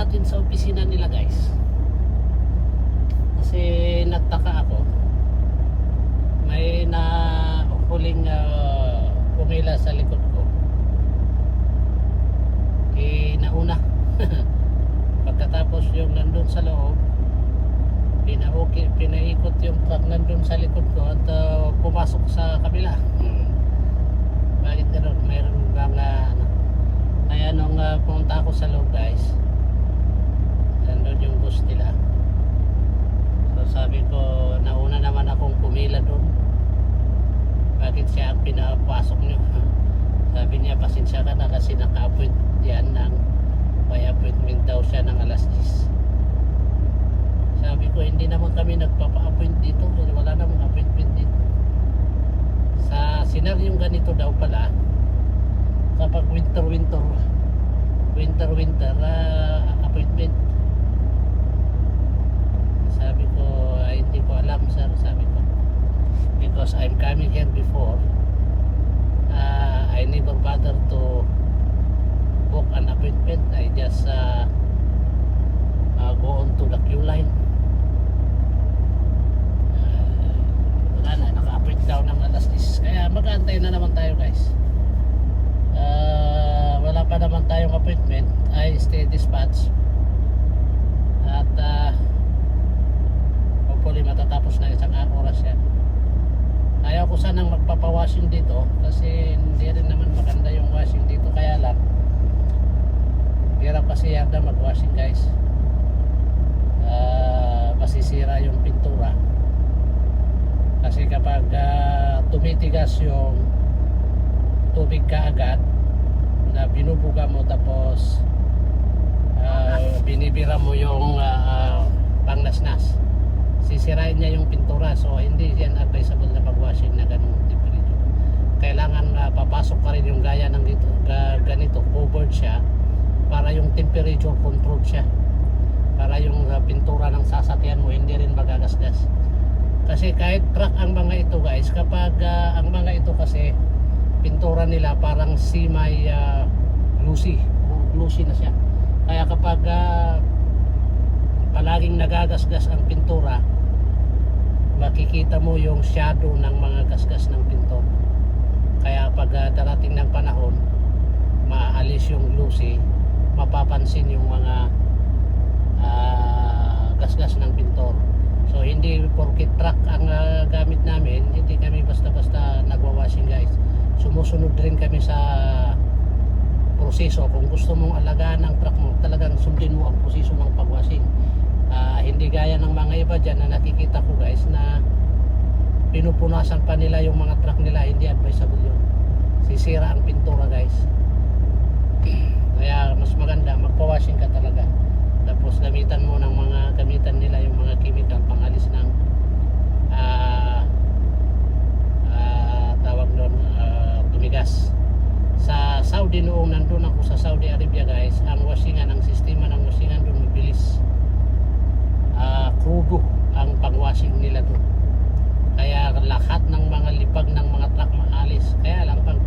natin sa opisina nila guys. Kasi nagtaka ako. May huling pumila sa likod ko. Nauna. Pagkatapos yung nandun sa loob, pinaikot yung truck nandun sa likod ko at pumasok sa kabila. Bakit gano'n? Mayroon bang kaya nung pumunta ako sa loob guys, nandun yung bus nila. So sabi ko, nauna naman akong pumila doon. Bakit siya ang pinapasok nyo? Sabi niya, pasensya ka na kasi naka-appoint yan may appointment daw siya ng alas 10. Sabi ko, hindi naman kami nagpapa-appoint dito. Wala namang appointment dito. Sa senaryong ganito daw pala, kapag winter appointment. Sabi ko, ay, hindi ko alam sir, sabi ko, because I'm coming here before. I never bother to book an appointment. I just go on to the queue line. Wala na, naka-appoint daw ng alas 10. Kaya mag-aantay na naman tayo guys. Wala pa naman tayong appointment. I stay dispatch. At hopefully matatapos na isang oras yan. Ayaw ko sanang magpapawashing dito kasi hindi rin naman maganda yung washing dito. Kaya lang hirap kasi yata mag-washing guys. Masisira yung pintura kasi kapag tumitigas yung tubig kaagad na binubuga mo tapos binibira mo yung pangnasnas, sisirain niya yung pintura. So hindi yan advisable na pag-washing na ganung temperature. Kailangan papasok pa rin yung gaya ng dito, ganito, covered siya para yung temperature controlled siya, para yung pintura ng sasakyan mo hindi rin magagasgas. Kasi kahit truck ang mga ito guys, kapag ang mga ito kasi pintura nila parang glossy na siya. Kaya kapag palaging nagagasgas ang pintura, makikita mo yung shadow ng mga gasgas ng pintor. Kaya pag darating ng panahon, maalis yung glossy, mapapansin yung mga gasgas ng pintor. So hindi porket truck ang gamit namin, hindi kami basta-basta nagwa-washing guys. Sumusunod rin kami sa proseso. Kung gusto mong alagaan ng truck mo, talagang sundin mo ang proseso ng pag-washing. Hindi gaya ng mga iba dyan na nakikita ko guys na pinupunasan pa nila yung mga truck nila. Hindi advisable yun. Sisira ang pintura guys. Kaya mas maganda magpa-washing ka talaga. Tapos gamitan mo ng mga gamitan nila yung mga chemical pangalis ng tawag doon tumigas. Sa Saudi noong nandun ako sa Saudi Arabia guys, ang washingan, ang sistema ng washingan doon mabilis. Kubo ang pang-washing nila doon. Kaya lahat ng mga lipag ng mga truck maalis. Kaya lang pang